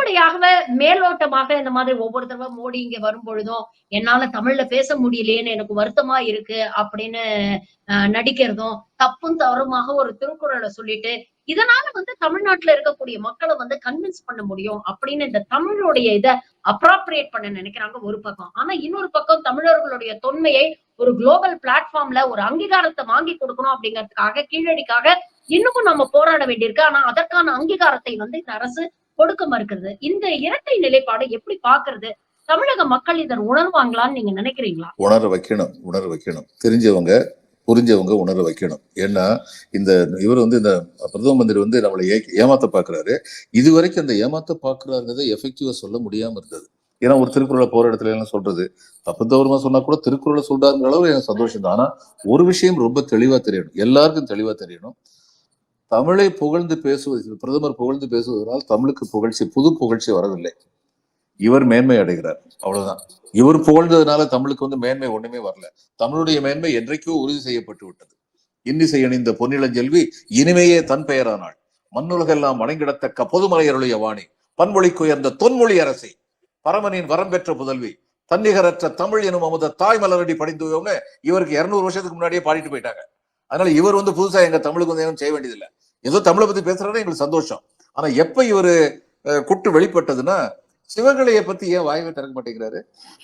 வெளிப்படையாகவே மேலோட்டமாக இந்த மாதிரி ஒவ்வொரு தடவை மோடி இங்க வரும் பொழுதும் என்னால தமிழ்ல பேச முடியலையேன்னு எனக்கு வருத்தமா இருக்கு அப்படின்னு நடிக்கிறதும் தப்பும் தவறுமாக ஒரு திருக்குறளை சொல்லிட்டு இதனால தமிழ்நாட்டுல இருக்கக்கூடிய மக்களை கன்வின்ஸ் பண்ண முடியும் அப்படின்னு இந்த தமிழுடைய இதை அப்ராப்ரியேட் பண்ண நினைக்கிறாங்க ஒரு பக்கம். ஆனா இன்னொரு பக்கம் தமிழர்களுடைய தொன்மையை ஒரு குளோபல் பிளாட்ஃபார்ம்ல ஒரு அங்கீகாரத்தை வாங்கி கொடுக்கணும் அப்படிங்கிறதுக்காக கீழடிக்காக இன்னமும் நம்ம போராட வேண்டியிருக்கு. ஆனா அதற்கான அங்கீகாரத்தை இந்த அரசு கொடுக்க மறுக்கிறது. இந்த இரட்டை நிலைப்பாடு எப்படி பாக்குறது? தமிழக மக்கள் இதை உணர்வாங்களான்னு நீங்க நினைக்கிறீங்களா? உணர வைக்கணும். தெரிஞ்சவங்க புரிஞ்சவங்க உணர வைக்கணும். ஏன்னா இந்த இவர் இந்த பிரதம மந்திரி நம்மளை ஏமாத்த பாக்குறாரு. இதுவரைக்கும் அந்த ஏமாத்த பாக்குறாருங்கிறத எஃபெக்டிவா சொல்ல முடியாம இருந்தது. ஏன்னா ஒரு திருக்குறளை போற இடத்துல எல்லாம் சொல்றது தப்பு தவறுமா சொன்னா கூட திருக்குறளை சொல்றாருங்கிற அளவு எனக்கு சந்தோஷம் தான். ஆனா ஒரு விஷயம் ரொம்ப தெளிவா தெரியணும், எல்லாருக்கும் தெளிவா தெரியணும். தமிழை புகழ்ந்து பேசுவது, பிரதமர் புகழ்ந்து பேசுவதனால் தமிழுக்கு புகழ்ச்சி, புது புகழ்ச்சி வரவில்லை. இவர் மேன்மை அடைகிறார், அவ்வளவுதான். இவர் புகழ்ந்ததுனால தமிழுக்கு மேன்மை ஒண்ணுமே வரல. தமிழுடைய மேன்மை என்றைக்கோ உறுதி செய்யப்பட்டு விட்டது. இன்னிசை அணிந்த பொன்னிலஞ்செல்வி இனிமையே தன் பெயரானாள், மண்ணுலகெல்லாம் வணங்கிடத்தக்க பொதுமலையருடைய வாணி, பன்மொழிக்கு உயர்ந்த தொன்மொழி அரசை, பரமனின் வரம் பெற்ற புதல்வி, தன்னிகரற்ற தமிழ் எனும் அமுத தாய் மலரடி படிந்துவங்க இவருக்கு 200 வருஷத்துக்கு முன்னாடியே பாடிட்டு போயிட்டாங்க. அதனால இவர் புதுசா எங்க தமிழுக்கு எதுவும் செய்ய வேண்டியதில்லை. ஏதோ தமிழை பத்தி பேசுறாரு, எங்களுக்கு சந்தோஷம். ஆனா எப்ப இவரு குட்டு வெளிப்பட்டதுன்னா, சிவகலையை பத்தி ஏன் வாயவே திறக்க மாட்டேங்கிறாரு?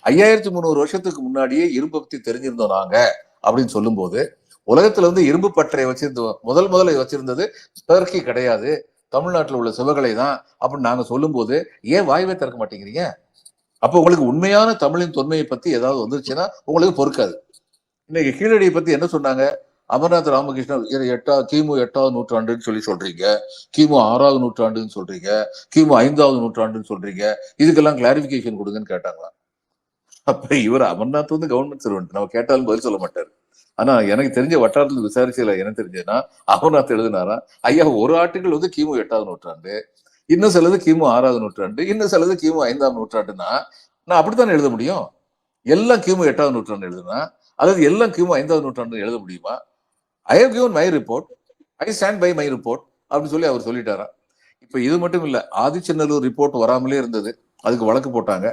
5300 வருஷத்துக்கு முன்னாடியே இரும்பு பத்தி தெரிஞ்சிருந்தோம் நாங்க அப்படின்னு சொல்லும் போது, உலகத்துல இரும்பு பற்றை வச்சிருந்தோம், முதல்ல வச்சிருந்தது டர்க்கி கிடையாது, தமிழ்நாட்டில் உள்ள சிவகலை தான் அப்படின்னு நாங்க சொல்லும் போது ஏன் வாயவே திறக்க மாட்டேங்கிறீங்க? அப்ப உங்களுக்கு உண்மையான தமிழின் தொன்மையை பத்தி ஏதாவது வந்துருச்சுன்னா உங்களுக்கு பொறுக்காது. இன்னைக்கு கீழடியை பத்தி என்ன சொன்னாங்க? அமர்நாத் ராமகிருஷ்ணன் கிமு 8ஆவது நூற்றாண்டுன்னு சொல்றீங்க, கிமு 6ஆவது நூற்றாண்டுன்னு சொல்றீங்க, கிமு 5ஆவது நூற்றாண்டுன்னு சொல்றீங்க, இதுக்கெல்லாம் கிளாரிபிகேஷன் கொடுங்கன்னு கேட்டாங்களா? அப்ப இவர் அமர்நாத் கவர்மெண்ட் சர்வெண்ட், நம்ம கேட்டாலும் பதில் சொல்ல மாட்டாரு. ஆனா எனக்கு தெரிஞ்ச வட்டாரத்தில் விசாரிச்சல என்ன தெரிஞ்சதுன்னா, அமர்நாத் எழுதினாரா, ஐயா ஒரு ஆர்டிகிள் கிமு 8ஆவது நூற்றாண்டு, இன்னும் சிலது கிமு 6ஆவது நூற்றாண்டு, இன்னும் சிலது கிமு 5ஆம் நூற்றாண்டுன்னா நான் அப்படித்தானே எழுத முடியும்? எல்லாம் கிமு 8ஆவது நூற்றாண்டு எழுதுனா, அதாவது எல்லாம் கிமு 5ஆவது நூற்றாண்டு எழுத முடியுமா? I have given my report, I stand by my report அப்படின்னு சொல்லி அவர் சொல்லிட்டாரா. இப்ப இது மட்டும் இல்ல, ஆதிச்சநல்லூர் ரிப்போர்ட் வராமலே இருந்தது, அதுக்கு வழக்கு போட்டாங்க.